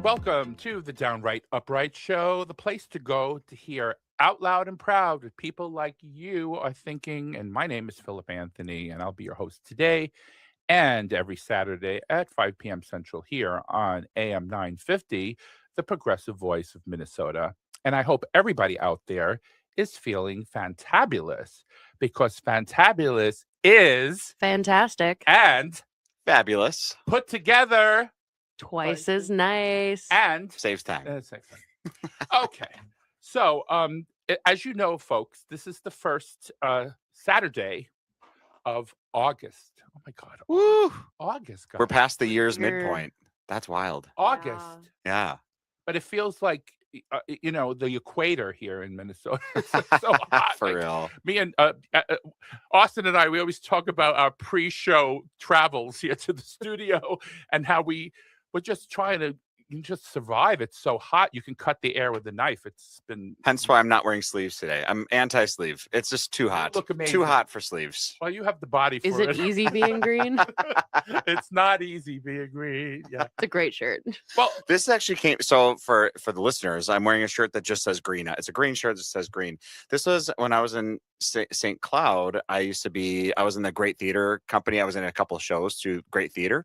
and welcome to the Downright Upright Show, the place to go to hear out loud and proud what people like you are thinking. And my name is Philip Anthony, and I'll be your host today and every Saturday at 5 p.m. Central here on AM 950, the progressive voice of Minnesota. And I hope everybody out there is feeling fantabulous because fantabulous is Fantastic. and Fabulous. put together Twice as nice. and Saves time. Safe thing. Okay. So, as you know, folks, this is the first Saturday of August. Oh my God. Woo! August, guys. We're past the year's Weird. midpoint. That's wild. August. Yeah. But it feels like, the equator here in Minnesota. It's like so hot. For Like, real. me and Austin and I, we always talk about our pre-show travels here to the studio and how we're just trying to just survive. It's so hot. You can cut the air with a knife. It's been Hence why I'm not wearing sleeves today. I'm anti-sleeve. It's just too hot. look amazing. Too hot for sleeves. Well, you have the body for Is it easy being green? It's not easy being green. Yeah. It's a great shirt. Well, This actually came. So for the listeners, I'm wearing a shirt that just says green. It's a green shirt that says green. This was when I was in St. Cloud. I was in the Great Theater Company. I was in a couple of shows to Great Theater.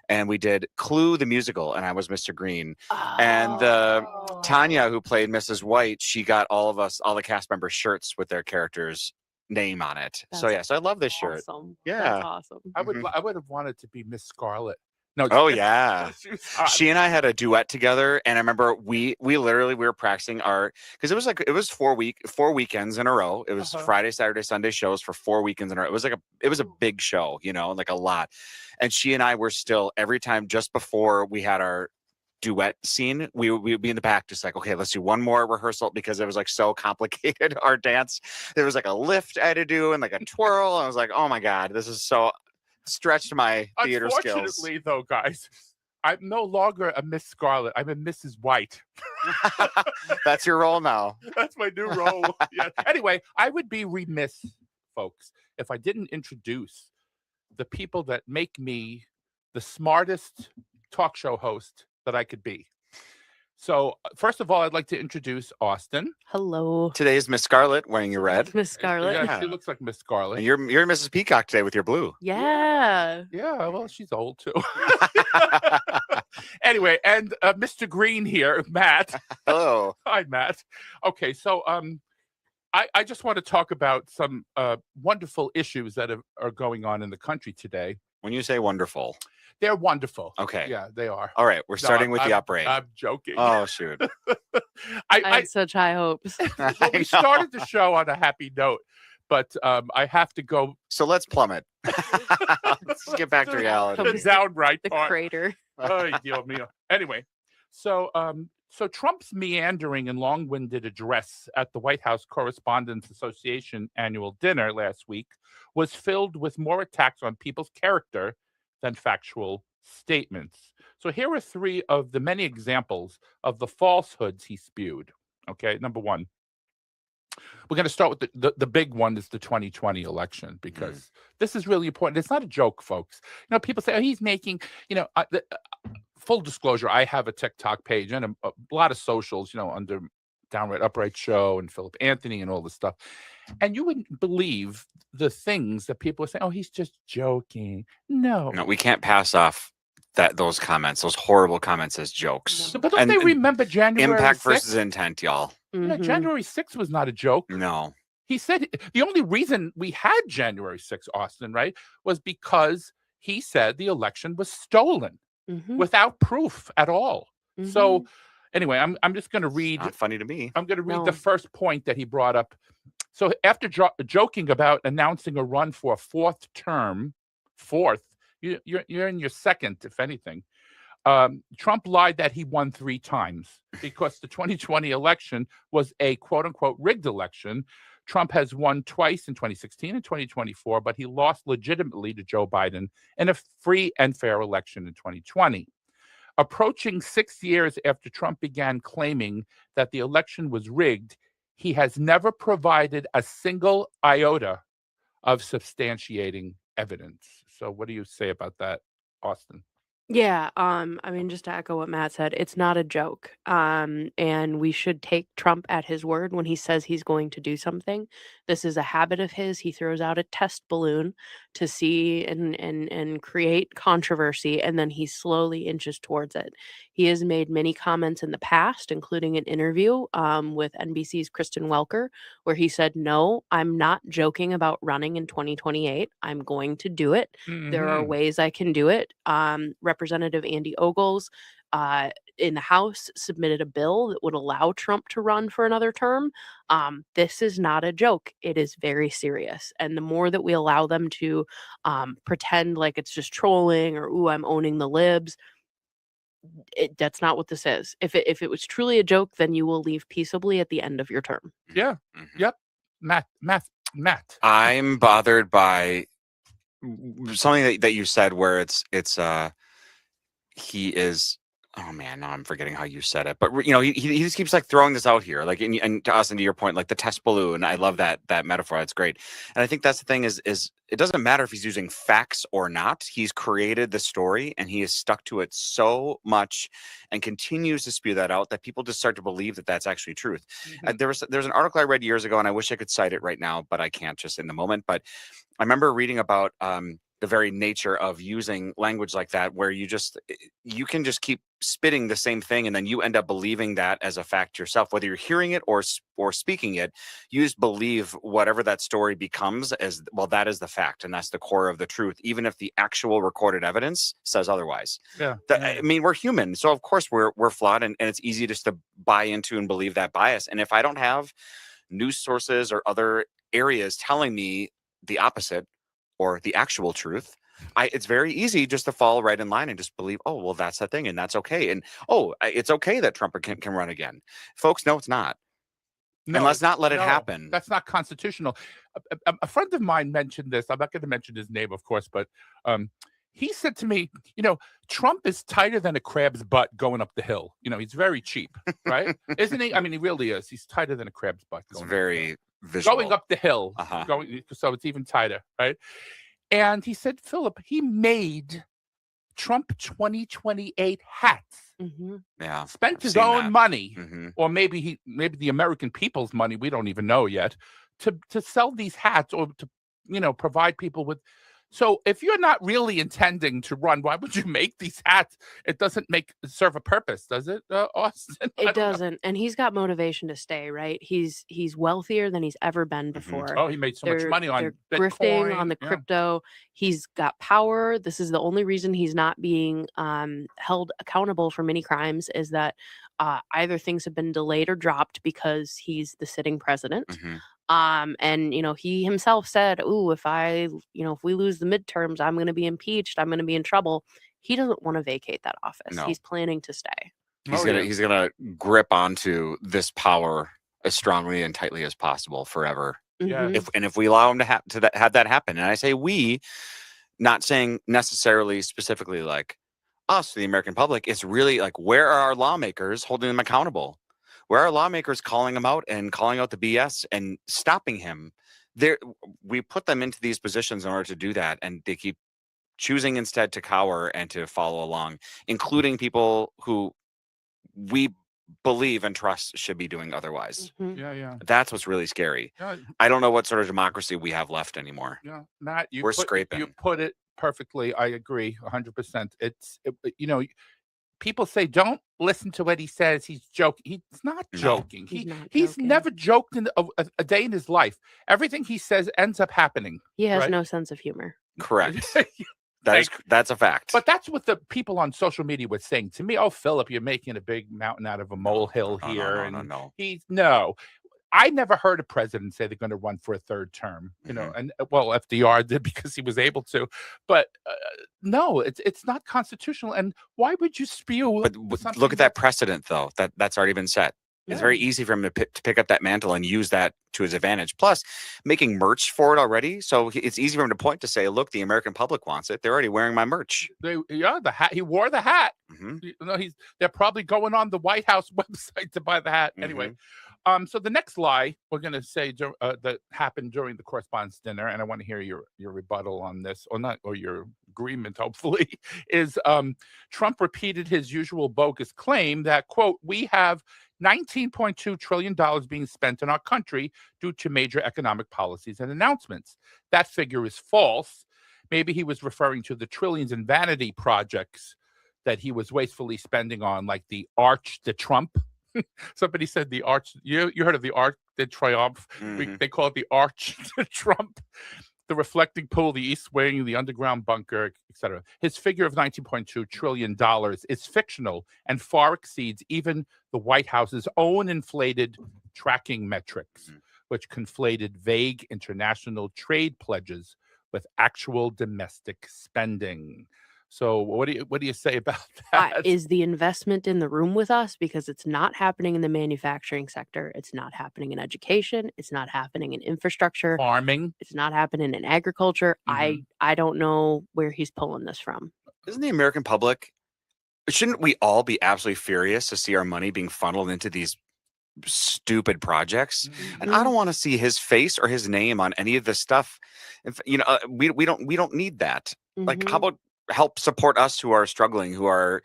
And we did Clue the musical, and I was Mr. Green. And Tanya, who played Mrs. White, she got all the cast members shirts with their character's name on it. So I love this shirt. Awesome. Yeah. That's awesome. I would have wanted to be Miss Scarlet. No. Oh yeah. She was hot. She and I had a duet together, and I remember we were practicing because it was 4 weekends in a row. It was Friday, Saturday, Sunday shows for 4 weekends in a row. It was a big show, like a lot. And she and I were still every time just before we had our duet scene, we would be in the back just like, okay, let's do one more rehearsal because it was like so complicated. Our dance, there was like a lift I had to do and like a twirl. I was like, oh my God, this is so stretched my theater skills. Unfortunately, though, guys, I'm no longer a Miss Scarlet. I'm a Mrs. White. That's your role now. That's my new role. Yeah. Anyway, I would be remiss, folks, if I didn't introduce the people that make me the smartest talk show host that I could be. So, first of all, I'd like to introduce Austin. Hello. Today is Miss Scarlet wearing your red. Miss Scarlet. Yeah, she looks like Miss Scarlet. And you're Mrs. Peacock today with your blue. Yeah. Yeah, well, she's old too. Anyway, and Mr. Green here, Matt. Hello. Hi, Matt. Okay, so I just want to talk about some wonderful issues that are going on in the country today. When you say wonderful. They're wonderful. Okay. Yeah, they are. All right. We're starting with the upright. I'm joking. Oh, shoot. I had such high hopes. Well, we started the show on a happy note, but I have to go So let's plummet. Let's get back to reality. the downright The part. crater. Ay, Dios mío. Anyway, so Trump's meandering and long-winded address at the White House Correspondents Association annual dinner last week was filled with more attacks on people's character than factual statements. So here are three of the many examples of the falsehoods he spewed. Okay, number one. We're going to start with the big one is the 2020 election because this is really important. It's not a joke, folks. People say, oh, he's making, full disclosure, I have a TikTok page and a lot of socials, under Downright Upright Show and Philip Anthony and all this stuff. And you wouldn't believe the things that people are saying, oh, he's just joking. No, we can't pass off those horrible comments as jokes. But don't they remember January Impact 6th? versus intent, y'all. January 6th was not a joke. No. He said the only reason we had January 6th, Austin, right, was because he said the election was stolen without proof at all. So anyway, I'm just going to read. Not funny to me. I'm going to read the first point that he brought up. So after joking about announcing a run for a fourth term, you're in your second, if anything. Trump lied that he won 3 times because the 2020 election was a quote unquote rigged election. Trump has won twice in 2016 and 2024, but he lost legitimately to Joe Biden in a free and fair election in 2020. Approaching 6 years after Trump began claiming that the election was rigged, he has never provided a single iota of substantiating evidence. So what do you say about that, Austin? Yeah, I mean, just to echo what Matt said, it's not a joke. And we should take Trump at his word when he says he's going to do something. This is a habit of his. He throws out a test balloon to see and create controversy, and then he slowly inches towards it. He has made many comments in the past, including an interview with NBC's Kristen Welker, where he said, "No, I'm not joking about running in 2028. I'm going to do it. There are Mhm. ways I can do it." Representative Andy Ogles in the House submitted a bill that would allow Trump to run for another term. This is not a joke. It is very serious. And the more that we allow them to pretend like it's just trolling or, ooh, I'm owning the libs, that's not what this is. If it was truly a joke, then you will leave peaceably at the end of your term. Yeah. Mhm. Yep. Matt. I'm bothered by something that you said where he is, oh man, now I'm forgetting how you said it, but he just keeps like throwing this out here, like, and to us, and to your point, like the test balloon. I love that metaphor. That's great. And I think that's the thing is it doesn't matter if he's using facts or not. He's created the story and he has stuck to it so much and continues to spew that out that people just start to believe that that's actually truth. Mhm. There's an article I read years ago, and I wish I could cite it right now, but I can't just in the moment. But I remember reading about the very nature of using language like that, where you can just keep spitting the same thing, and then you end up believing that as a fact yourself, whether you're hearing it or speaking it. You just believe whatever that story becomes as well. That is the fact, and that's the core of the truth, even if the actual recorded evidence says otherwise. Yeah. I mean, we're human, so of course we're flawed, and it's easy just to buy into and believe that bias. And if I don't have news sources or other areas telling me the opposite or the actual truth, it's very easy just to fall right in line and just believe, oh, well, that's the thing, and that's okay. And it's okay that Trump can run again. Folks, no, it's not. And let's not let it happen. That's not constitutional. A friend of mine mentioned this. I'm not going to mention his name, of course, but he said to me, Trump is tighter than a crab's butt going up the hill. He's very cheap, right? Isn't he? I mean, he really is. He's tighter than a crab's butt. It's very visual. Going up the hill, Uh-huh. so it's even tighter, right? And he said, Philip, he made Trump 2028 hats. Mm-hmm. Yeah, Spent I've his seen own that. money, Mm-hmm. or maybe the American people's money. We don't even know yet to sell these hats or to provide people with. So if you're not really intending to run, why would you make these hats? It doesn't serve a purpose, does it, Austin? It doesn't, and he's got motivation to stay, right? He's wealthier than he's ever been Mm-hmm. before. Oh, he made so much money on They're grifting on Bitcoin. the Yeah. crypto. He's got power. This is the only reason he's not being held accountable for many crimes is that either things have been delayed or dropped because he's the sitting president. Mm-hmm. And he himself said, "Ooh, if we lose the midterms, I'm going to be impeached. I'm going to be in trouble." He doesn't want to vacate that office. No. He's planning to stay. He's gonna grip onto this power as strongly and tightly as possible forever. Yeah. Mhm. If we allow him to have that happen, and I say we, not saying necessarily specifically like us, the American public, it's really like, where are our lawmakers holding them accountable? Where are lawmakers calling him out and calling out the BS and stopping him? We put them into these positions in order to do that, and they keep choosing instead to cower and to follow along, including people who we believe and trust should be doing otherwise. Mhm. Yeah. That's what's really scary. Yeah. I don't know what sort of democracy we have left anymore. Yeah, Matt, We're scraping. You put it perfectly. I agree 100%. People say don't listen to what he says. He's joking. He's not No. joking. He's not He's joking. never joked in a day in his life. Everything he says ends up happening. He has right? no sense of humor. Correct. That's a fact. But that's what the people on social media were saying to me. Oh, Philip, you're making a big mountain out of a molehill here. No. No. I never heard a president say they're going to run for a third term, and well, FDR did because he was able to, but no, it's not constitutional. And why would you spew? But look at that precedent, though. That's already been set. It's very Yeah. easy for him to pick up that mantle and use that to his advantage. Plus, making merch for it already, so it's easy for him to point to say, "Look, the American public wants it. They're already wearing my merch." The hat. He wore the hat. Mm-hmm. They're probably going on the White House website to buy the hat. Anyway, so the next lie we're going to say that happened during the correspondence dinner, and I want to hear your rebuttal on this, or not, or your agreement, hopefully, is Trump repeated his usual bogus claim that, quote, we have $19.2 trillion being spent in our country due to major economic policies and announcements. That figure is false. Maybe he was referring to the trillions in vanity projects that he was wastefully spending on, like the Arch de Trump. Somebody said the Arch. You heard of the Arc de Triomphe? They call it the Arch de Trump. The reflecting pool, the East Wing, the underground bunker, etc. His figure of $19.2 trillion is fictional and far exceeds even the White House's own inflated tracking metrics, which conflated vague international trade pledges with actual domestic spending. So what do you say about that? Is the investment in the room with us? Because it's not happening in the manufacturing sector. It's not happening in education. It's not happening in infrastructure. Farming. It's not happening in agriculture. I don't know where he's pulling this from. Isn't the American public, shouldn't we all be absolutely furious to see our money being funneled into these stupid projects? And I don't want to see his face or his name on any of this stuff. If, we don't need that. Like, how about help support us who are struggling, who are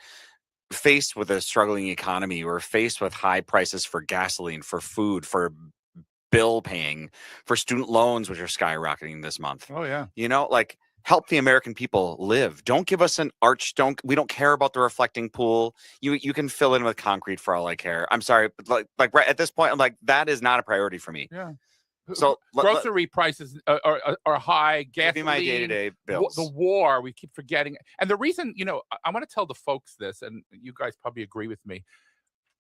faced with a struggling economy, who are faced with high prices for gasoline, for food, for bill paying, for student loans, which are skyrocketing this month. Oh, yeah. Like, help the American people live. Don't give us an arch. We don't care about the reflecting pool. You can fill in with concrete for all I care. I'm sorry, but like right at this point, I'm like, that is not a priority for me. Yeah. So grocery prices are high. Gasoline, give me my day-to-day bills. The war, we keep forgetting. And the reason, I want to tell the folks this, and you guys probably agree with me.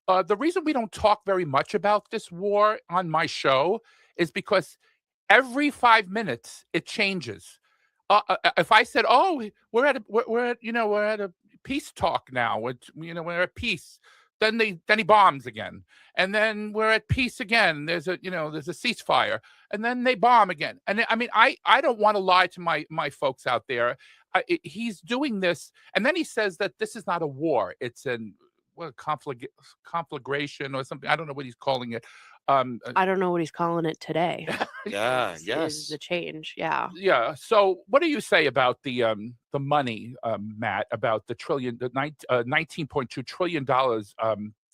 The reason we don't talk very much about this war on my show is because every 5 minutes it changes. If I said, "Oh, we're at a peace talk now," we're at peace. Then he bombs again, and then we're at peace again. There's a ceasefire, and then they bomb again. And I mean, I don't want to lie to my folks out there. He's doing this, and then he says that this is not a war; it's conflagration or something. I don't know what he's calling it. I don't know what he's calling it today. Yes. The change. Yeah. Yeah. So, what do you say about the money, Matt? About the $19.2 trillion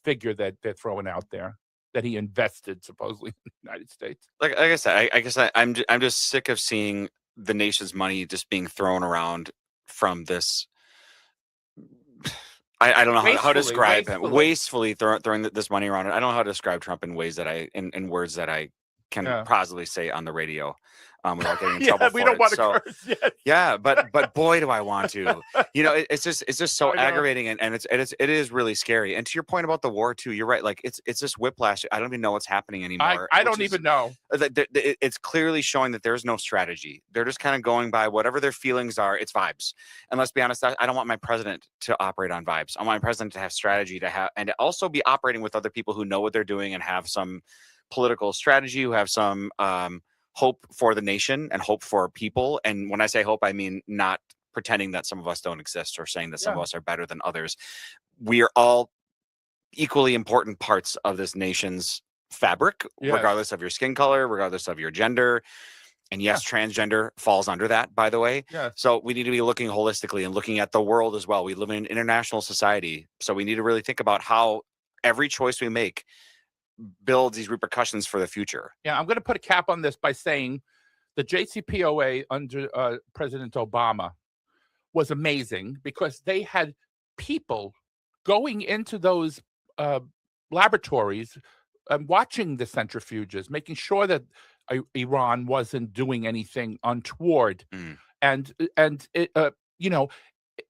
figure that they're throwing out there that he invested supposedly in the United States? Like I said, I guess I'm just sick of seeing the nation's money just being thrown around from this. I don't know how to describe him. Wastefully throwing this money around. I don't know how to describe Trump in ways that in words that I can possibly say on the radio without getting in trouble for we don't it. want to curse yet. Yeah, but boy, do I want to. It's just so aggravating, and it is really scary. And to your point about the war too, you're right. Like it's this whiplash. I don't even know what's happening anymore. I don't even know. It's clearly showing that there's no strategy. They're just kind of going by whatever their feelings are. It's vibes. And let's be honest, I don't want my president to operate on vibes. I want my president to have strategy, and to also be operating with other people who know what they're doing and have some political strategy, who have some hope for the nation and hope for people. And when I say hope, I mean not pretending that some of us don't exist or saying that some of us are better than others. We are all equally important parts of this nation's fabric, regardless of your skin color, regardless of your gender. And yes, transgender falls under that, by the way. So we need to be looking holistically and looking at the world as well. We live in an international society. So we need to really think about how every choice we make builds these repercussions for the future. Yeah, I'm going to put a cap on this by saying the JCPOA under President Obama was amazing because they had people going into those laboratories and watching the centrifuges, making sure that Iran wasn't doing anything untoward. And it,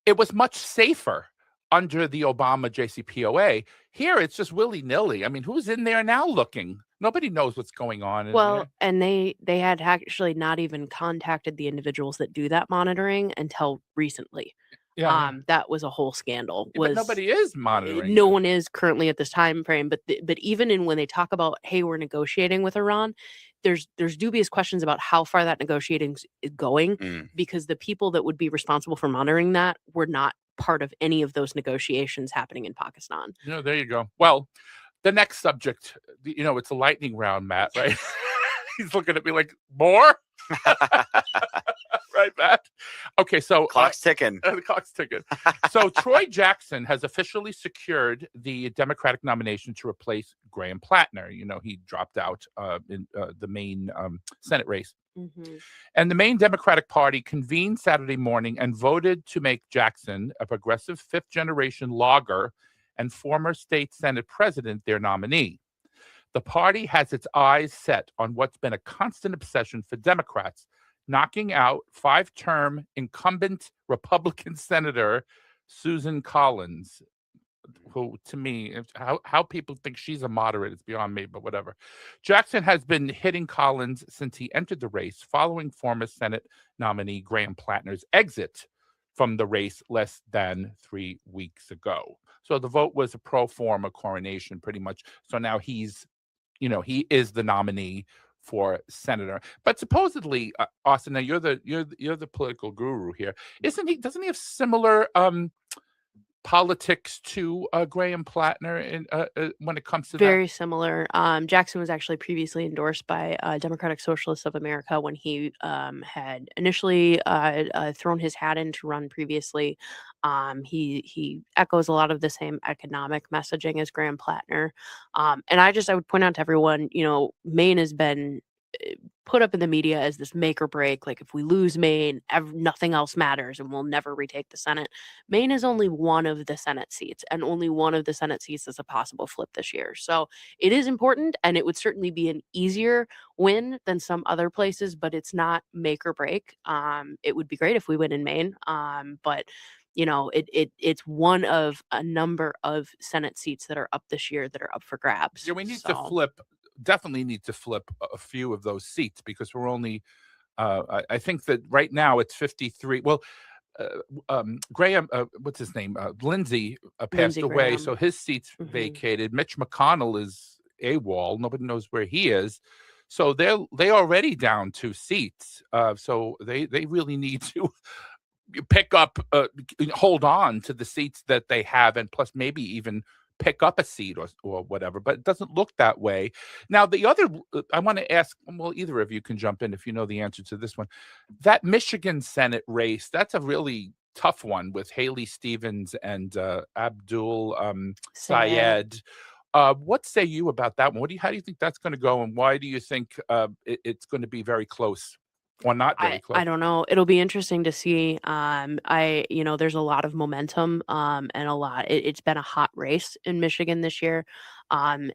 it was much safer under the Obama JCPOA. Here, it's just willy-nilly. I mean, who's in there now looking? Nobody knows what's going on. Well, and they had actually not even contacted the individuals that do that monitoring until recently. That was a whole scandal. But nobody is monitoring. No one is currently at this time frame. But even when they talk about, hey, we're negotiating with Iran, there's dubious questions about how far that negotiating is going, because the people that would be responsible for monitoring that were not part of any of those negotiations happening in Pakistan. There you go. Well, the next subject, it's a lightning round, Matt, right? He's looking at me like, more? Right, Matt? Okay, so Clock's ticking. the clock's ticking. So Troy Jackson has officially secured the Democratic nomination to replace Graham Plattner. You know, he dropped out in the main Senate race. Mm-hmm. And the main Democratic Party convened Saturday morning and voted to make Jackson, a progressive fifth-generation logger and former state Senate president, their nominee. The party has its eyes set on what's been a constant obsession for Democrats, knocking out five-term incumbent Republican Senator Susan Collins, who, to me, how people think she's a moderate is beyond me, but whatever. Jackson has been hitting Collins since he entered the race, following former Senate nominee Graham Plattner's exit from the race less than 3 weeks ago. So the vote was a pro forma coronation, pretty much. So now he is the nominee for senator. But supposedly, Austin, now you're the political guru here. Doesn't he have similar politics to Graham Plattner in when it comes to Very similar. Jackson was actually previously endorsed by Democratic Socialists of America when he had initially thrown his hat in to run previously. He echoes a lot of the same economic messaging as Graham Plattner. And I would point out to everyone, Maine has been put up in the media as this make or break. Like, if we lose Maine, nothing else matters and we'll never retake the Senate. Maine is only one of the Senate seats, and only one of the Senate seats is a possible flip this year. So it is important, and it would certainly be an easier win than some other places, but it's not make or break. It would be great if we win in Maine, but it's one of a number of Senate seats that are up this year that are up for grabs. Yeah, we need to definitely need to flip a few of those seats, because we're only, I think that right now it's 53. Well, Graham, what's his name? Lindsey passed away, Graham. so his seat's vacated. Mitch McConnell is AWOL. Nobody knows where he is. So they already down 2 seats. So they really need to pick up, hold on to the seats that they have, and plus maybe even pick up a seat or whatever, but it doesn't look that way. Now, the other, I want to ask, well, either of you can jump in if you know the answer to this one. That Michigan Senate race, that's a really tough one with Haley Stevens and Abdul Syed. What say you about that one? How do you think that's going to go, and why do you think it's going to be very close? Or not very close? I don't know. It'll be interesting to see. There's a lot of momentum, and it's been a hot race in Michigan this year. And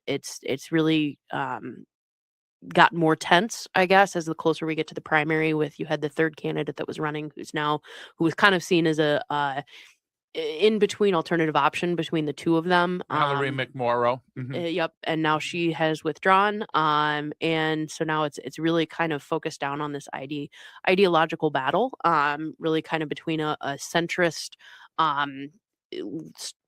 it's really gotten more tense, I guess, as the closer we get to the primary. You had the third candidate that was running, who was kind of seen as a in between alternative option between the two of them. Mallory McMorrow. Yep, and now she has withdrawn. And so now it's really kind of focused down on this ideological battle. Really kind of between a centrist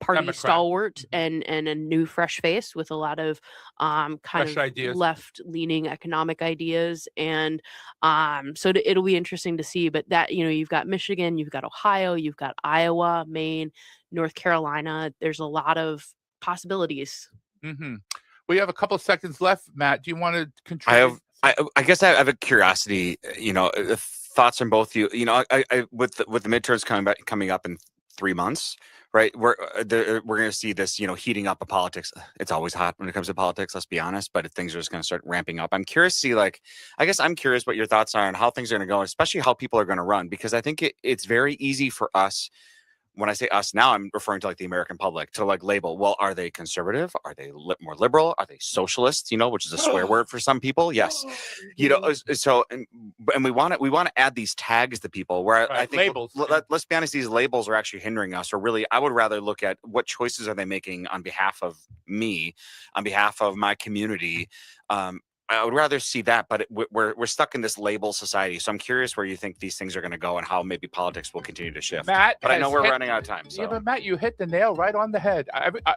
party Democrat. Stalwart and a new fresh face with a lot of Fresh ideas. left-leaning economic ideas. And so it'll be interesting to see. But that, you've got Michigan, you've got Ohio, you've got Iowa, Maine, North Carolina. There's a lot of possibilities. We have a couple of seconds left. Matt, do you want to contribute? I guess I have a curiosity, thoughts from both you. I with the midterms coming up in 3 months, right? We're going to see this, heating up of politics. It's always hot when it comes to politics, let's be honest, but things are just going to start ramping up. I'm curious to see, I'm curious what your thoughts are on how things are going to go, especially how people are going to run, because I think it's very easy for us. When I say us now, I'm referring to the American public to label, well, are they conservative? Are they more liberal? Are they socialist? Which is a swear word for some people. Yes. So, and we want to add these tags to people where I think labels. Let's be honest, these labels are actually hindering us, or really, I would rather look at what choices are they making on behalf of me, on behalf of my community. I would rather see that, but we're stuck in this label society. So I'm curious where you think these things are going to go and how maybe politics will continue to shift. Matt, but I know we're running out of time. So. Yeah, but Matt, you hit the nail right on the head.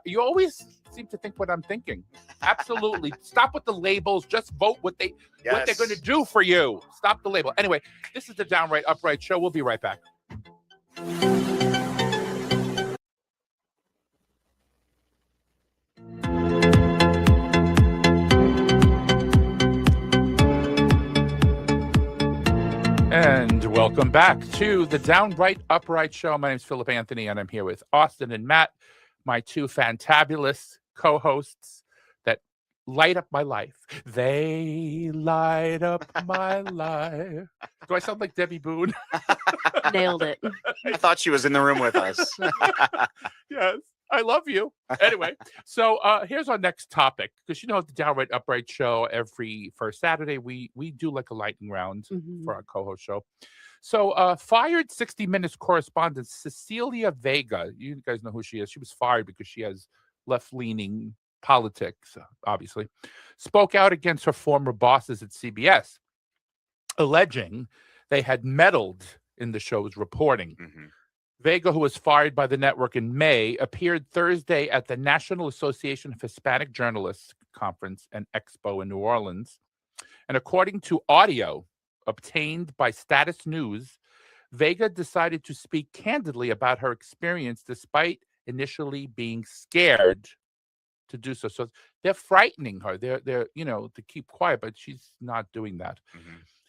You always seem to think what I'm thinking. Absolutely. Stop with the labels. Just vote what they're going to do for you. Stop the label. Anyway, this is the Downright Upright Show. We'll be right back. And welcome back to the Downright Upright Show. My name is Philip Anthony, and I'm here with Austin and Matt, my two fantabulous co-hosts that light up my life. They light up my life. Do I sound like Debbie Boone? Nailed it. I thought she was in the room with us. Yes, I love you. Anyway, so here's our next topic, because you know the Downright Upright Show, every first Saturday we do like a lightning round for our co-host show. So fired 60 Minutes correspondent Cecilia Vega, you guys know who she is. She was fired because she has left-leaning politics, obviously, spoke out against her former bosses at CBS, alleging they had meddled in the show's reporting. Vega, who was fired by the network in May, appeared Thursday at the National Association of Hispanic Journalists Conference and Expo in New Orleans. And according to audio obtained by Status News, Vega decided to speak candidly about her experience despite initially being scared to do so. So they're frightening her. They're to keep quiet, but she's not doing that.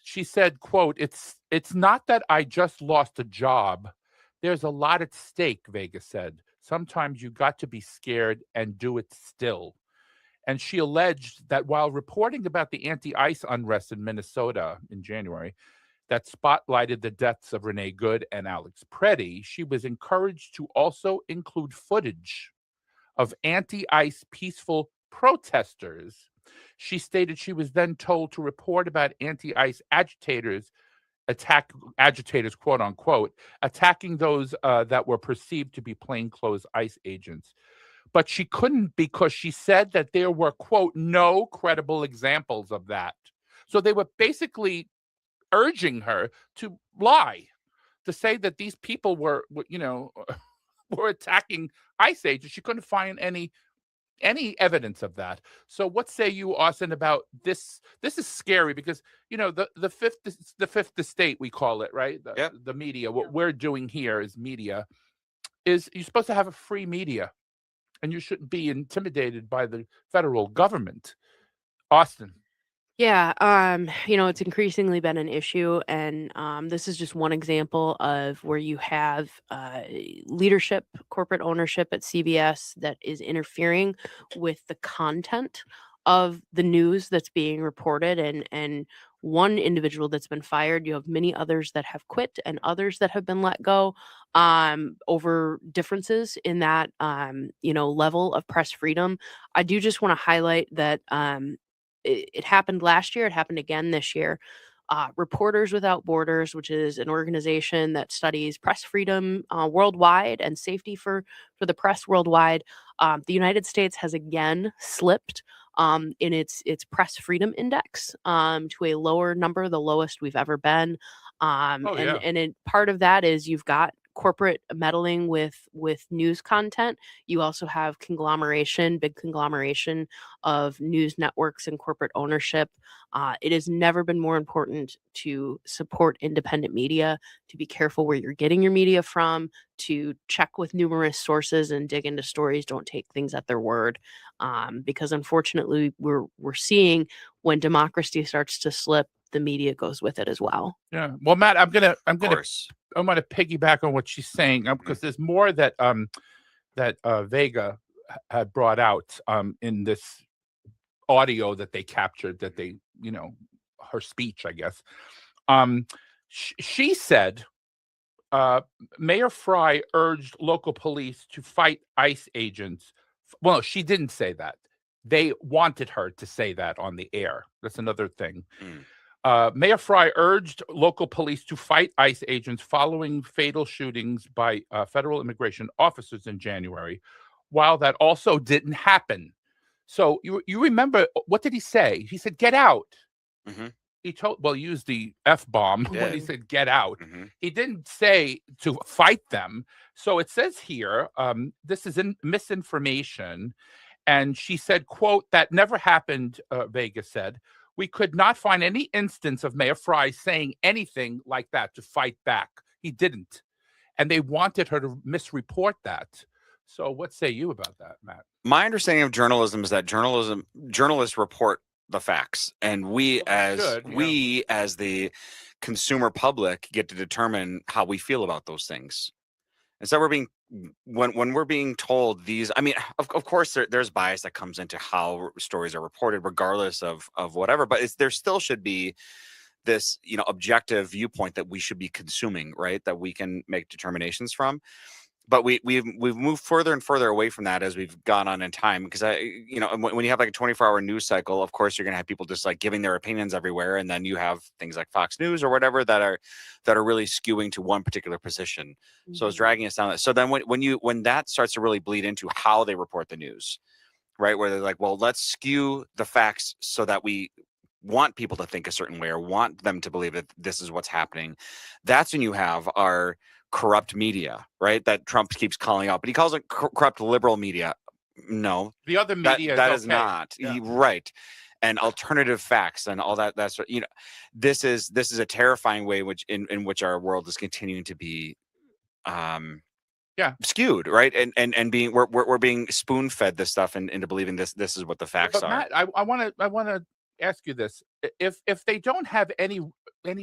She said, quote, it's not that I just lost a job. There's a lot at stake, Vega said. Sometimes you got to be scared and do it still. And she alleged that while reporting about the anti-ICE unrest in Minnesota in January that spotlighted the deaths of Renee Good and Alex Preddy, she was encouraged to also include footage of anti-ICE peaceful protesters. She stated she was then told to report about anti-ICE agitators, quote unquote, attacking those that were perceived to be plainclothes ICE agents. But she couldn't because she said that there were, quote, no credible examples of that. So they were basically urging her to lie, to say that these people were attacking ICE agents. She couldn't find any evidence of that. So what say you, Austin, about this? This is scary because the fifth estate, we call it, right? The media. What we're doing here is media. Is you're supposed to have a free media, and you shouldn't be intimidated by the federal government. Austin. Yeah, it's increasingly been an issue, and this is just one example of where you have leadership, corporate ownership at CBS that is interfering with the content of the news that's being reported, and one individual that's been fired. You have many others that have quit and others that have been let go over differences in that level of press freedom. I do just want to highlight that it happened last year. It happened again this year. Reporters Without Borders, which is an organization that studies press freedom worldwide and safety for the press worldwide. The United States has again slipped in its press freedom index to a lower number, the lowest we've ever been. And part of that is you've got corporate meddling with news content. You also have big conglomeration of news networks and corporate ownership. It has never been more important to support independent media, to be careful where you're getting your media from, to check with numerous sources and dig into stories. Don't take things at their word, because unfortunately we're seeing when democracy starts to slip, the media goes with it as well. Yeah. Well, Matt, I'm gonna piggyback on what she's saying because there's more that Vega had brought out in this audio that they captured, that they her speech, I guess. She said Mayor Fry urged local police to fight ICE agents. Well, she didn't say that. They wanted her to say that on the air. That's another thing. Mayor Fry urged local police to fight ICE agents following fatal shootings by federal immigration officers in January, while that also didn't happen. So you remember, what did he say? He said, get out. He used the F-bomb when he said, get out. He didn't say to fight them. So it says here, this is misinformation. And she said, quote, that never happened, Vega said. We could not find any instance of Mayor Fry saying anything like that to fight back. He didn't. And they wanted her to misreport that. So what say you about that, Matt? My understanding of journalism is that journalists report the facts, and we as the consumer public get to determine how we feel about those things. And so we're being when we're being told these, I mean, of course there's bias that comes into how stories are reported, regardless of whatever. But there still should be this, objective viewpoint that we should be consuming, right? That we can make determinations from. But we've moved further and further away from that as we've gone on in time, because when you have like a 24-hour news cycle, of course you're going to have people just like giving their opinions everywhere, and then you have things like Fox News or whatever that are really skewing to one particular position. So it's dragging us down. So then when that starts to really bleed into how they report the news, right, where they're like, well, let's skew the facts so that we want people to think a certain way or want them to believe that this is what's happening. That's when you have our corrupt media, right? That Trump keeps calling out, but he calls it corrupt liberal media. No, the other media that is is okay. not Yeah. right. And alternative facts and all that. That's what this is a terrifying way in which our world is continuing to be skewed, right? And being we're being spoon fed this stuff and into believing this is what the facts But are. Matt, I want to ask you this: if they don't have any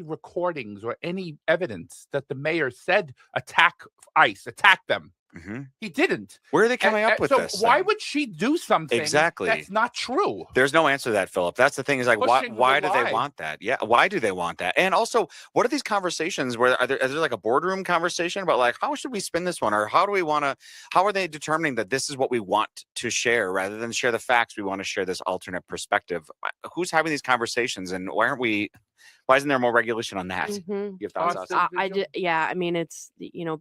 recordings or any evidence that the mayor said attack ICE, attack them, he didn't. Where are they coming up with so this? why would she do something Exactly that's not true? There's no answer to that, Philip. That's the thing, is like, why do they want that? Yeah, why do they want that? And also, what are these conversations where is there like a boardroom conversation about like, how should we spin this one, or how are they determining that this is what we want to share rather than share the facts? We want to share this alternate perspective. Who's having these conversations, and why isn't there more regulation on that? You have thoughts? I mean, it's,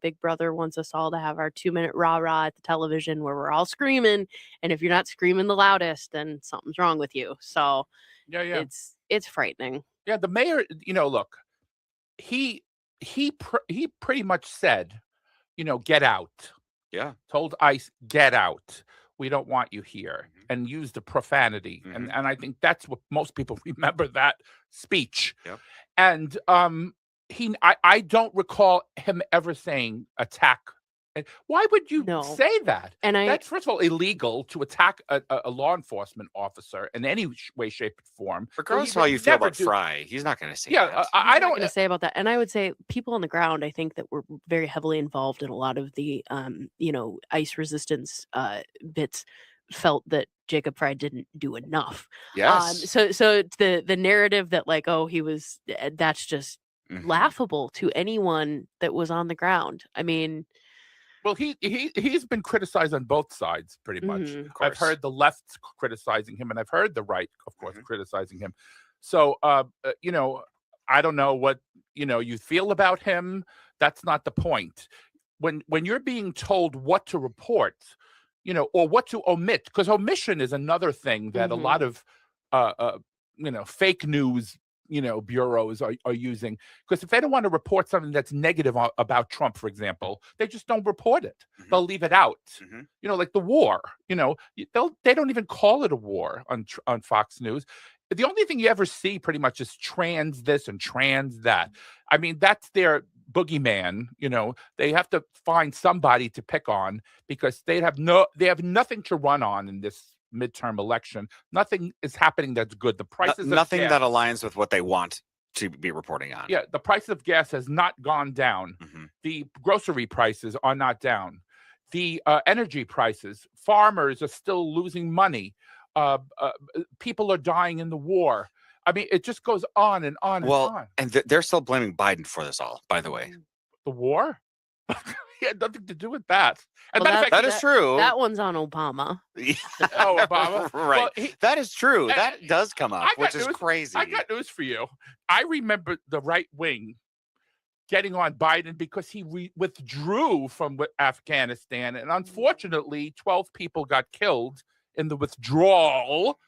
Big Brother wants us all to have our 2-minute rah-rah at the television where we're all screaming, and if you're not screaming the loudest, then something's wrong with you. So it's frightening. Yeah, the mayor, look, he pretty much said, get out. Yeah. Told ICE, get out. We don't want you here, and used the profanity. And I think that's what most people remember, that speech. Yep. And I don't recall him ever saying attack. And why would you say that? And that's, first of all, illegal to attack a law enforcement officer in any way, shape, or form. Regardless of how you feel about Fry, he's not going to say that. I don't going to say about that. And I would say people on the ground, I think, that were very heavily involved in a lot of the, ICE resistance bits, felt that Jacob Fry didn't do enough. Yes. So the narrative that like, oh, he was, that's just laughable to anyone that was on the ground. I mean, well, he's been criticized on both sides pretty much. I've heard the left criticizing him, and I've heard the right, of course, criticizing him. So, I don't know what you feel about him. That's not the point. When you're being told what to report, or what to omit, because omission is another thing that a lot of fake news bureaus are using, because if they don't want to report something that's negative about Trump, for example, they just don't report it. They'll leave it out. Like the war. They don't even call it a war on Fox News. The only thing you ever see pretty much is trans this and trans that. I mean, that's their boogeyman. They have to find somebody to pick on, because they have nothing to run on in this midterm election. Nothing is happening that's good. The prices nothing that aligns with what they want to be reporting on. Yeah, the price of gas has not gone down. The grocery prices are not down. The energy prices, farmers are still losing money. People are dying in the war. I mean, it just goes on and on and on. And they're still blaming Biden for this all, by the way. The war? He had nothing to do with that. And that is true. That one's on Obama. Oh, Obama. Right. Well, that is true. That does come up, which is crazy. I got news for you. I remember the right wing getting on Biden because he withdrew from Afghanistan. And unfortunately, 12 people got killed in the withdrawal.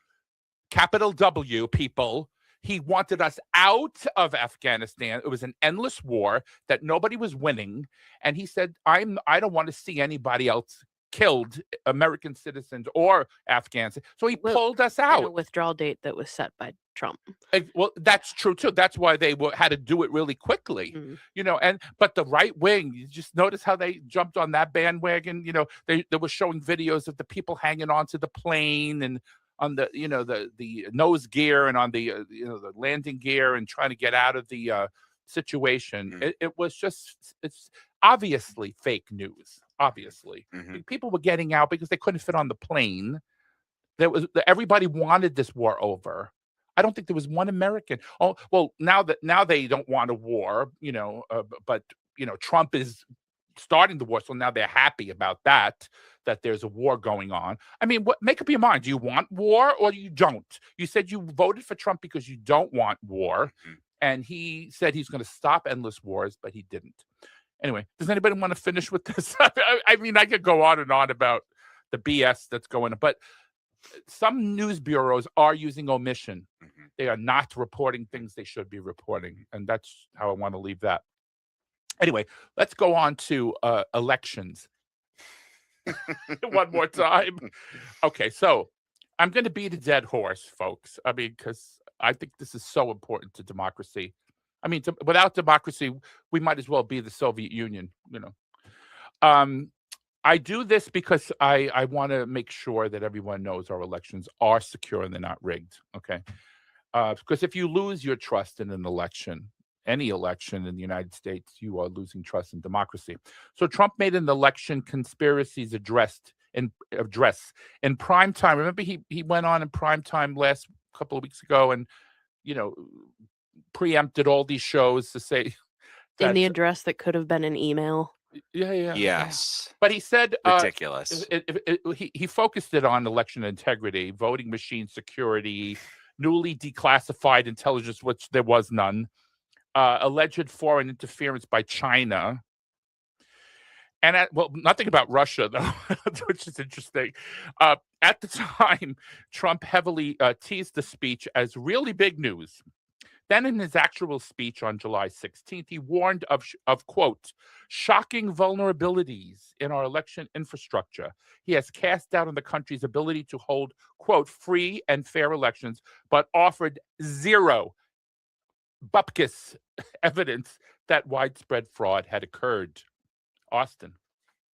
Capital W, people. He wanted us out of Afghanistan. It was an endless war that nobody was winning. And he said, I don't want to see anybody else killed, American citizens or Afghans. So he pulled us out. A withdrawal date that was set by Trump. Well, that's true too. That's why they had to do it really quickly, but the right wing, you just notice how they jumped on that bandwagon. They were showing videos of the people hanging onto the plane and on the the nose gear and on the the landing gear and trying to get out of the situation. Mhm. It was just, it's obviously fake news. Obviously, Mhm. people were getting out because they couldn't fit on the plane. Everybody wanted this war over. I don't think there was one American. Oh well, now they don't want a war, but Trump is starting the war, so now they're happy about that. That there's a war going on. I mean, make up your mind. Do you want war or you don't? You said you voted for Trump because you don't want war, Mhm. and he said he's going to stop endless wars, but he didn't. Anyway, does anybody want to finish with this? I mean, I could go on and on about the BS that's going on, but some news bureaus are using omission. Mhm. They are not reporting things they should be reporting, and that's how I want to leave that. Anyway, let's go on to elections one more time. Okay, so I'm going to beat a dead horse, folks. I mean, because I think this is so important to democracy. I mean, without democracy, we might as well be the Soviet Union. Um, I do this because I want to make sure that everyone knows our elections are secure and they're not rigged. Okay, because if you lose your trust in an election, any election in the United States, you are losing trust in democracy. So Trump made an election conspiracies address in prime time. Remember, he went on in prime time last couple of weeks ago and you know preempted all these shows to say In that the address that could have been an email. yeah. Yes. But he said Ridiculous. he focused it on election integrity, voting machine security, newly declassified intelligence, which there was none, alleged foreign interference by China, and nothing about Russia though, which is interesting. At the time, Trump heavily teased the speech as really big news. Then, in his actual speech on July 16th, he warned of quote, shocking vulnerabilities in our election infrastructure. He has cast doubt on the country's ability to hold, quote, free and fair elections, but offered zero bupkis evidence that widespread fraud had occurred. Austin,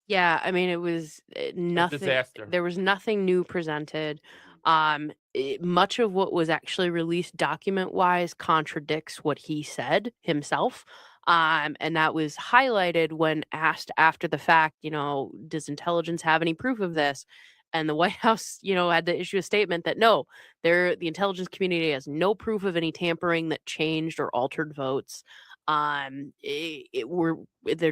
Yeah, I mean, it was nothing. disaster. There was nothing new presented. Much of what was actually released document-wise contradicts what he said himself. And that was highlighted when asked after the fact, does intelligence have any proof of this? And the White House, had to issue a statement that no, the intelligence community has no proof of any tampering that changed or altered votes. They're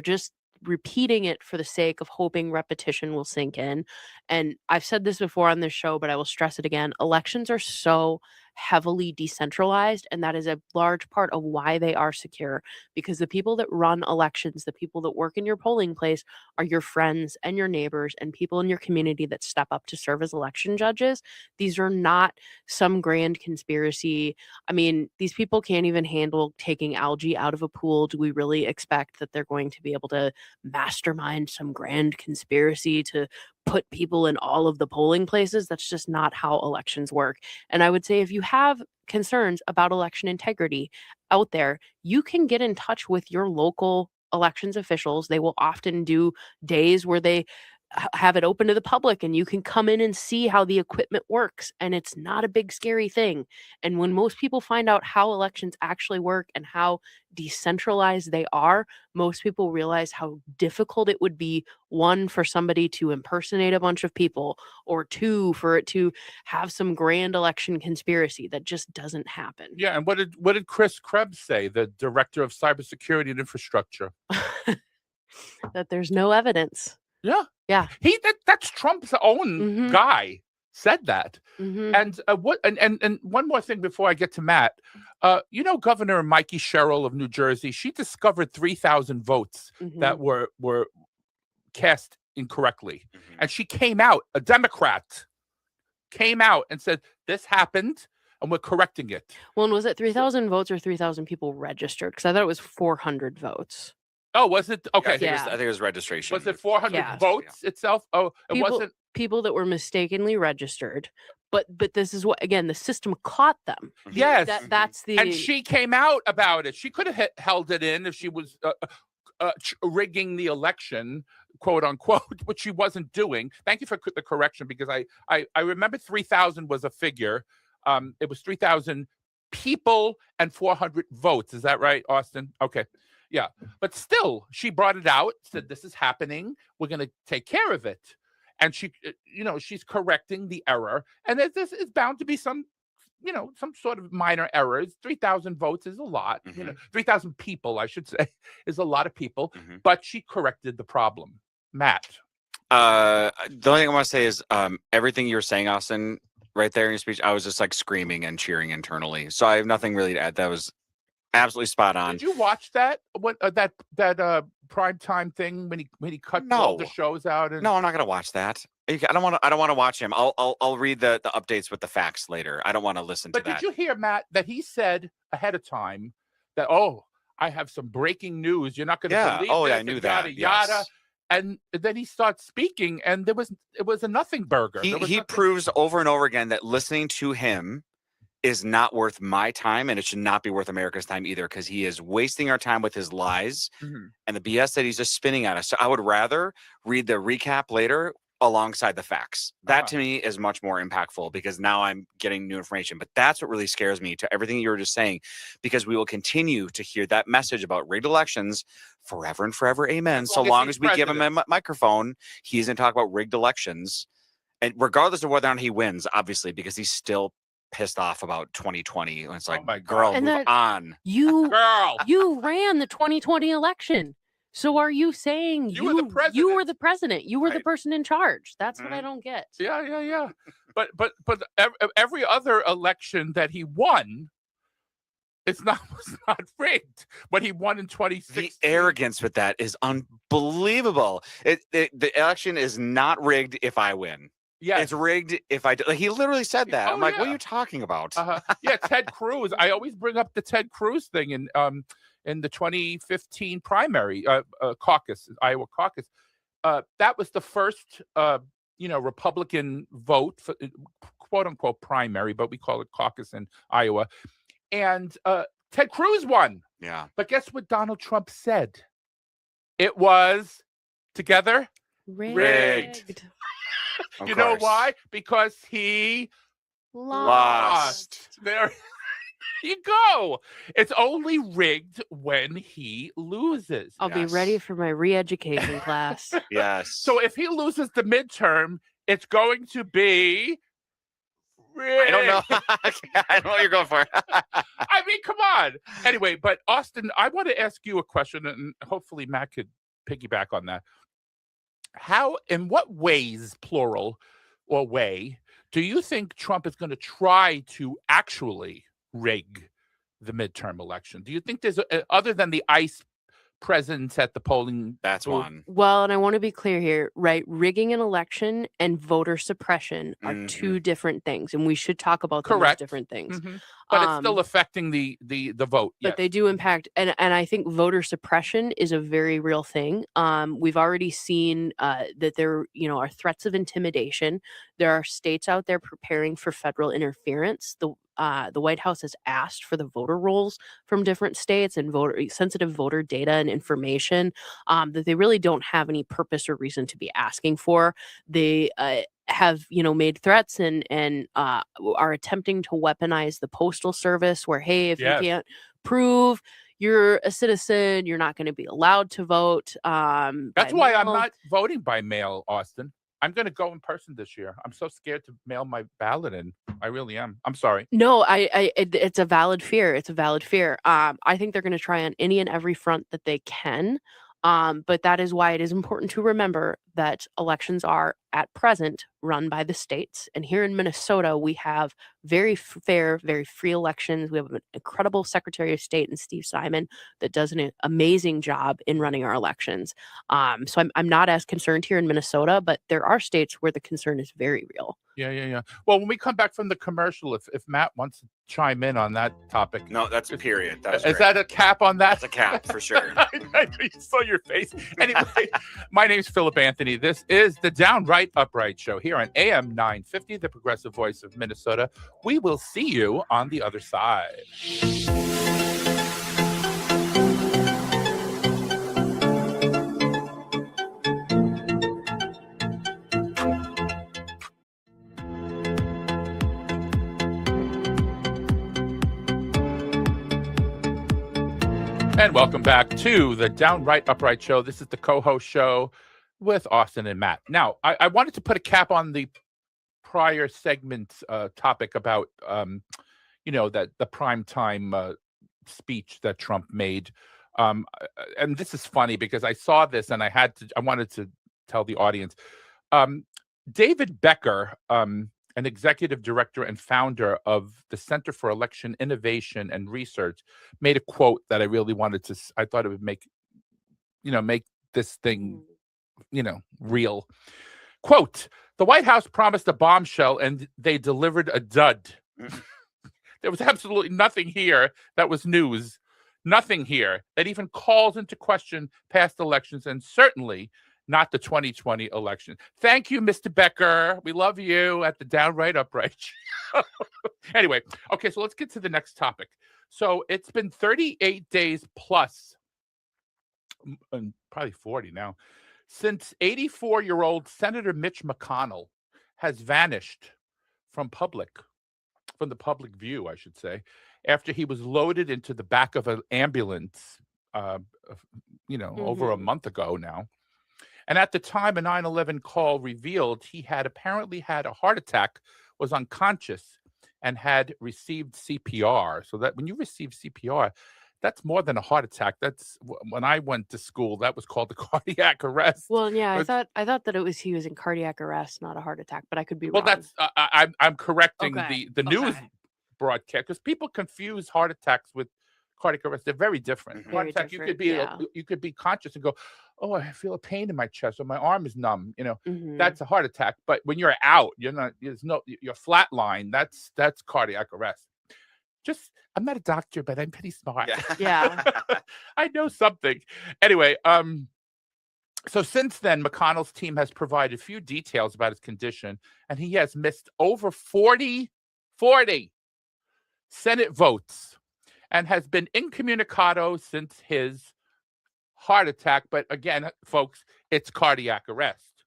just repeating it for the sake of hoping repetition will sink in. And I've said this before on this show, but I will stress it again. Elections are so heavily decentralized, and that is a large part of why they are secure, because the people that run elections, the people that work in your polling place, are your friends and your neighbors and people in your community that step up to serve as election judges. These are not some grand conspiracy. I mean, these people can't even handle taking algae out of a pool. Do we really expect that they're going to be able to mastermind some grand conspiracy to put people in all of the polling places? That's just not how elections work. And I would say if you have concerns about election integrity out there, you can get in touch with your local elections officials. They will often do days where they have it open to the public and you can come in and see how the equipment works, and it's not a big scary thing. And when most people find out how elections actually work and how decentralized they are, most people realize how difficult it would be, one, for somebody to impersonate a bunch of people, or two, for it to have some grand election conspiracy that just doesn't happen. Yeah, and what did Chris Krebs say, the director of cybersecurity and infrastructure? That there's no evidence. Yeah. Yeah. That's Trump's own guy said that. And and one more thing before I get to Matt. Governor Mikey Sherrill of New Jersey, she discovered 3,000 votes that were cast incorrectly. And she came out, a Democrat, came out and said, this happened and we're correcting it. Well, and was it 3,000 votes or 3,000 people registered? Because I thought it was 400 votes. Oh, was it? Okay. I think it was registration. Was it 400 votes itself? Oh, it wasn't. People that were mistakenly registered. But this is what, again, the system caught them. Yes. That's the... And she came out about it. She could have held it in if she was rigging the election, quote unquote, which she wasn't doing. Thank you for the correction, because I remember 3,000 was a figure. It was 3,000 people and 400 votes. Is that right, Austin? Okay. Yeah. But still, she brought it out, said, this is happening. We're going to take care of it. And she, she's correcting the error. And this is bound to be some sort of minor errors. 3,000 votes is a lot. 3,000 people, I should say, is a lot of people. But she corrected the problem. Matt. The only thing I want to say is everything you were saying, Austin, right there in your speech, I was just like screaming and cheering internally. So I have nothing really to add. That was absolutely spot on. Did you watch that? What that primetime thing when he cut all the shows out? No, I'm not gonna watch that. I don't want to watch him. I'll read the updates with the facts later. I don't want to listen to that. But did you hear, Matt, that he said ahead of time that I have some breaking news. You're not going to believe this. I knew that. Yada. Yes. And then he starts speaking, and it was a nothing burger. He proves over and over again that listening to him is not worth my time, and it should not be worth America's time either, because he is wasting our time with his lies and the BS that he's just spinning at us. So I would rather read the recap later alongside the facts. That to me is much more impactful, because now I'm getting new information. But that's what really scares me to everything you were just saying, because we will continue to hear that message about rigged elections forever and forever. Amen. So long as we give him a microphone, he's going to talk about rigged elections. And regardless of whether or not he wins, obviously, because he's still pissed off about 2020. And it's like, girl, move on. You ran the 2020 election. So are you saying you were the president? You were the person in charge. That's what I don't get. Yeah. But every other election that he won, was not rigged. When he won in 2016, the arrogance with that is unbelievable. The election is not rigged if I win. Yeah, it's rigged if I do. Like, he literally said that. I'm like, what are you talking about? Yeah, Ted Cruz. I always bring up the Ted Cruz thing in the 2015 primary caucus, Iowa caucus. That was the first Republican vote for quote unquote primary, but we call it caucus in Iowa. And Ted Cruz won. Yeah. But guess what Donald Trump said? It was together rigged. You know why? Because he lost. There you go. It's only rigged when he loses. I'll be ready for my re-education class. Yes. So if he loses the midterm, it's going to be rigged. I don't know. I don't know what you're going for. I mean, come on. Anyway, but Austin, I want to ask you a question, and hopefully Matt could piggyback on that. In what ways, plural or way, do you think Trump is going to try to actually rig the midterm election? Do you think there's other than the ICE presence at the polling? That's one. Well, and I want to be clear here, right? Rigging an election and voter suppression are two different things, and we should talk about those different things. But it's still affecting the vote. But they do impact, and I think voter suppression is a very real thing. We've already seen that there, are threats of intimidation. There are states out there preparing for federal interference. The White House has asked for the voter rolls from different states and sensitive voter data and information that they really don't have any purpose or reason to be asking for. They have made threats and are attempting to weaponize the postal service, where if you can't prove you're a citizen, you're not going to be allowed to vote. That's why I'm not voting by mail, Austin. I'm going to go in person this year. I'm so scared to mail my ballot in. I really am. I'm sorry. No, it's a valid fear. It's a valid fear. I think they're going to try on any and every front that they can. But that is why it is important to remember that elections are at present run by the states. And here in Minnesota, we have very fair, very free elections. We have an incredible Secretary of State in Steve Simon that does an amazing job in running our elections. So I'm not as concerned here in Minnesota, but there are states where the concern is very real. Yeah. Well, when we come back from the commercial, if Matt wants to chime in on that topic. No, that's a period. Is that a cap on that? That's a cap for sure. I saw your face. Anyway, my name's Philip Anthony. This is the Downright Upright Show here on AM 950, the progressive voice of Minnesota. We will see you on the other side. And welcome back to the Downright Upright Show. This is the co-host show with Austin and Matt. Now, I wanted to put a cap on the prior segment topic about, that the primetime speech that Trump made. And this is funny because I saw this and I wanted to tell the audience. David Becker, an executive director and founder of the Center for Election Innovation and Research, made a quote that I really wanted to. I thought it would make this thing, real. Quote: "The White House promised a bombshell, and they delivered a dud." There was absolutely nothing here that was news. Nothing here that even calls into question past elections, and certainly not the 2020 election. Thank you, Mr. Becker. We love you at the Downright Upright Show. Anyway, okay, so let's get to the next topic. So it's been 38 days plus, and probably 40 now, since 84-year-old Senator Mitch McConnell has vanished from the public view, I should say, after he was loaded into the back of an ambulance, over a month ago now. And at the time, a 9/11 call revealed he had apparently had a heart attack, was unconscious, and had received CPR. So that when you receive CPR, that's more than a heart attack. That's when I went to school, that was called a cardiac arrest. Well, yeah, I thought that he was in cardiac arrest, not a heart attack, but I could be wrong. Well, that's I'm correcting Okay. the news broadcast because people confuse heart attacks with cardiac arrest. They're very different. Mhm. Heart Very attack, different, you could be conscious and go, "Oh, I feel a pain in my chest, or my arm is numb." Mhm. That's a heart attack. But when you're out, you're flatline. That's cardiac arrest. I'm not a doctor, but I'm pretty smart. Yeah. I know something. Anyway, so since then, McConnell's team has provided few details about his condition, and he has missed over 40 Senate votes and has been incommunicado since his heart attack. But again, folks, it's cardiac arrest.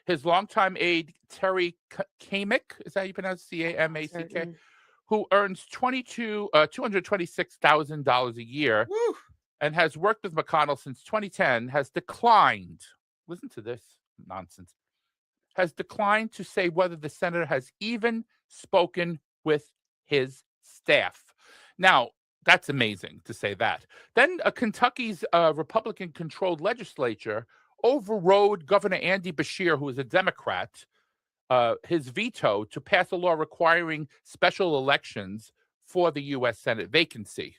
His longtime aide, Terry Kamek, is that how you pronounce Camack, Certain. who earns $226,000 a year, Woo. and has worked with McConnell since 2010, has declined. Listen to this nonsense. Has declined to say whether the senator has even spoken with his staff. Now, that's amazing to say that. Then Kentucky's Republican-controlled legislature overrode Governor Andy Beshear, who is a Democrat, his veto to pass a law requiring special elections for the U.S. Senate vacancy.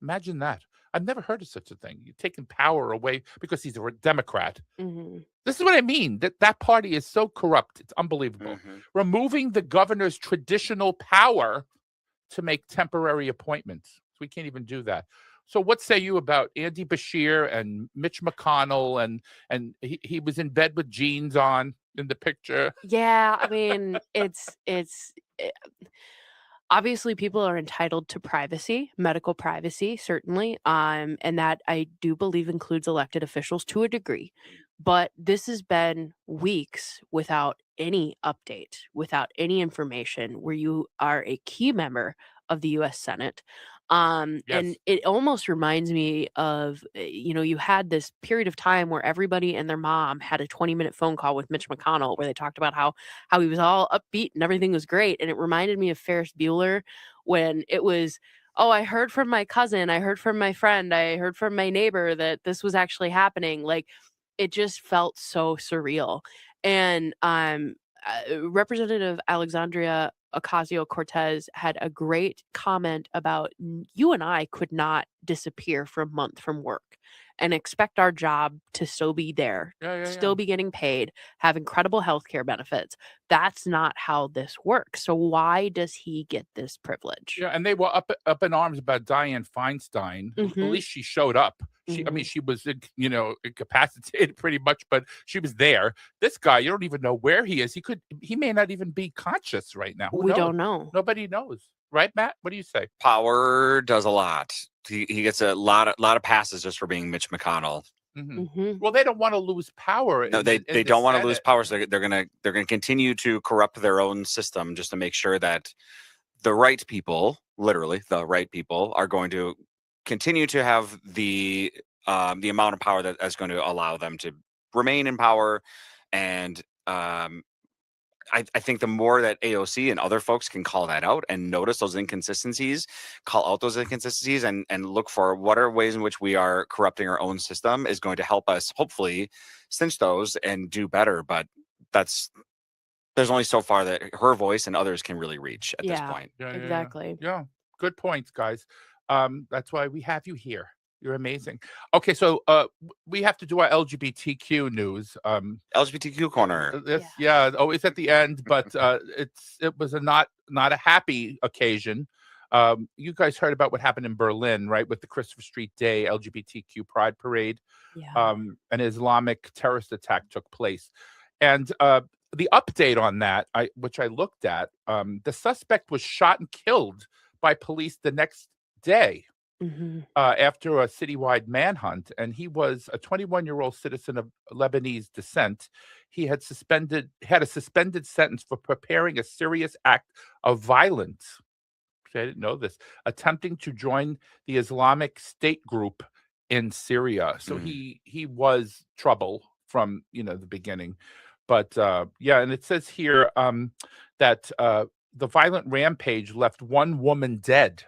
Imagine that. I've never heard of such a thing. You're taking power away because he's a Democrat. Mhm. This is what I mean. That party is so corrupt. It's unbelievable. Mhm. Removing the governor's traditional power to make temporary appointments. We can't even do that. So what say you about Andy Beshear and Mitch McConnell, and he was in bed with jeans on in the picture? Yeah, I mean, it's obviously people are entitled to privacy, medical privacy, certainly. And that I do believe includes elected officials to a degree. But this has been weeks without any update, without any information, where you are a key member of the US Senate. And Yes. it almost reminds me of, you had this period of time where everybody and their mom had a 20-minute phone call with Mitch McConnell where they talked about how he was all upbeat and everything was great. And it reminded me of Ferris Bueller when it was, "Oh, I heard from my cousin, I heard from my friend, I heard from my neighbor that this was actually happening." Like, it just felt so surreal. And Representative Alexandria Ocasio-Cortez had a great comment about you and I could not disappear for a month from work and expect our job to still be there, Yeah. still be getting paid, have incredible healthcare benefits. That's not how this works. So why does he get this privilege? Yeah, and they were up in arms about Dianne Feinstein. At Mhm. least she showed up. I mean, she was, incapacitated pretty much, but she was there. This guy, you don't even know where he is. He may not even be conscious right now. Who We knows? don't know. Nobody knows, right, Matt? What do you say? Power does a lot. He gets a lot of passes just for being Mitch McConnell. Mhm. Mhm. Well, they don't want to lose power. No, in they the don't want to lose Senate. power, so they're gonna continue to corrupt their own system just to make sure that the right people, literally the right people, are going to continue to have the amount of power that's going to allow them to remain in power. And I think the more that AOC and other folks can call that out and notice those inconsistencies, call out those inconsistencies, and look for what are ways in which we are corrupting our own system, is going to help us hopefully cinch those and do better. But there's only so far that her voice and others can really reach at this point. Exactly. Yeah. Good points, guys. That's why we have you here. You're amazing. Okay, so we have to do our LGBTQ news. LGBTQ corner. Always at the end, but it was not a happy occasion. You guys heard about what happened in Berlin, right, with the Christopher Street Day LGBTQ Pride Parade. Yeah. An Islamic terrorist attack took place, and the update on that, which I looked at, the suspect was shot and killed by police the next day. After a citywide manhunt, and he was a 21-year-old citizen of Lebanese descent. He had a suspended sentence for preparing a serious act of violence. I didn't know this. Attempting to join the Islamic State group in Syria. So he was trouble from the beginning. But and it says here that the violent rampage left one woman dead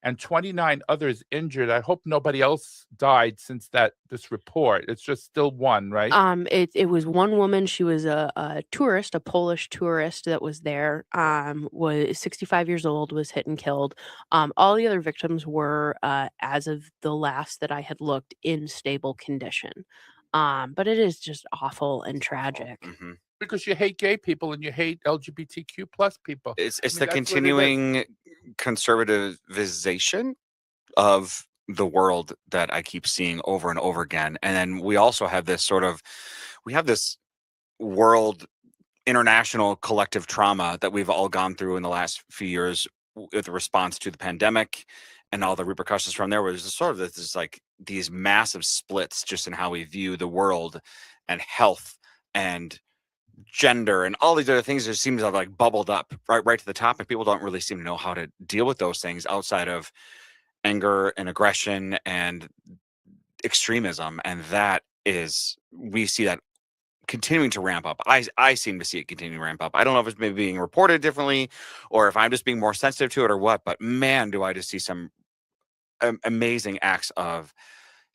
and 29 others injured. I hope nobody else died since this report. It's just still one, right? It was one woman. She was a tourist, a Polish tourist that was there. Was 65 years old, was hit and killed. All the other victims were, as of the last that I had looked, in stable condition. But it is just awful and tragic. Because you hate gay people and you hate LGBTQ plus people. It's the continuing conservativization of the world that I keep seeing over and over again. And then we also have this this world international collective trauma that we've all gone through in the last few years with the response to the pandemic and all the repercussions from there. Was sort of this like these massive splits just in how we view the world and health and gender and all these other things that seem to have like bubbled up right to the top, and people don't really seem to know how to deal with those things outside of anger and aggression and extremism. And we see that continuing to ramp up. I seem to see it continuing to ramp up. I don't know if it's maybe being reported differently or if I'm just being more sensitive to it or what, but man, do I just see some amazing acts of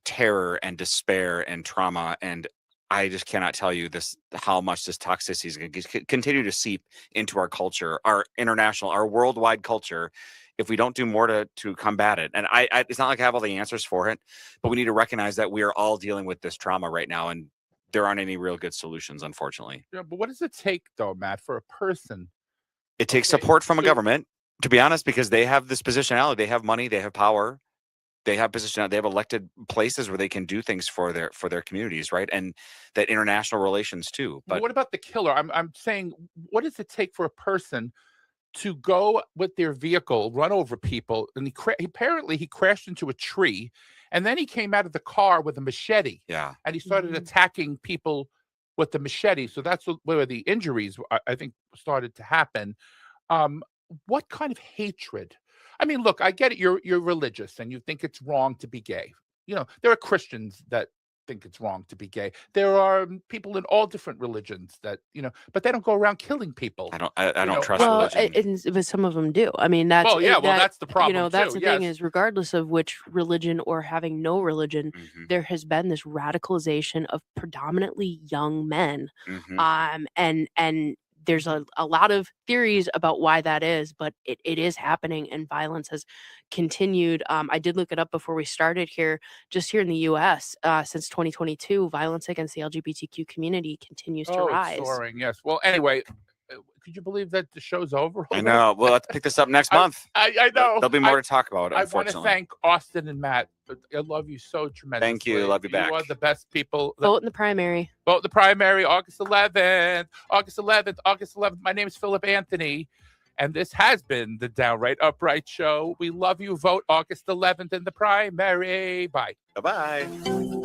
terror and despair and trauma. And I just cannot tell you how much this toxicity is going to continue to seep into our culture, our international, our worldwide culture, if we don't do more to combat it. And it's not like I have all the answers for it, but we need to recognize that we are all dealing with this trauma right now, and there aren't any real good solutions, unfortunately. Yeah, but what does it take, though, Matt, for a person? It takes support from a government, to be honest, because they have this positionality. They have money. They have power. They have position. They have elected places where they can do things for their communities, right? And that international relations too. But what about the killer? I'm saying, what does it take for a person to go with their vehicle, run over people, and apparently he crashed into a tree, and then he came out of the car with a machete. Yeah, and he started attacking people with the machete. So that's where the injuries, I think, started to happen. What kind of hatred? I mean, look, I get it. You're religious and you think it's wrong to be gay. There are Christians that think it's wrong to be gay. There are people in all different religions that, but they don't go around killing people. I don't trust religion. But some of them do. I mean, that's that's the problem. That's the thing is, regardless of which religion or having no religion, there has been this radicalization of predominantly young men. And there's a lot of theories about why that is, but it is happening, and violence has continued. I did look it up before we started here. Just here in the U.S., since 2022, violence against the LGBTQ community continues to rise. It's soaring, yes. Well, anyway, could you believe that the show's over? I know. We'll have to pick this up next month. I know. There'll be more to talk about, I want to thank Austin and Matt. I love you so tremendously. Thank you. Love you back. You are the best people. Vote in the primary. Vote in the primary, August 11th. August 11th. My name is Philip Anthony, and this has been the Downright Upright Show. We love you. Vote August 11th in the primary. Bye. Bye-bye.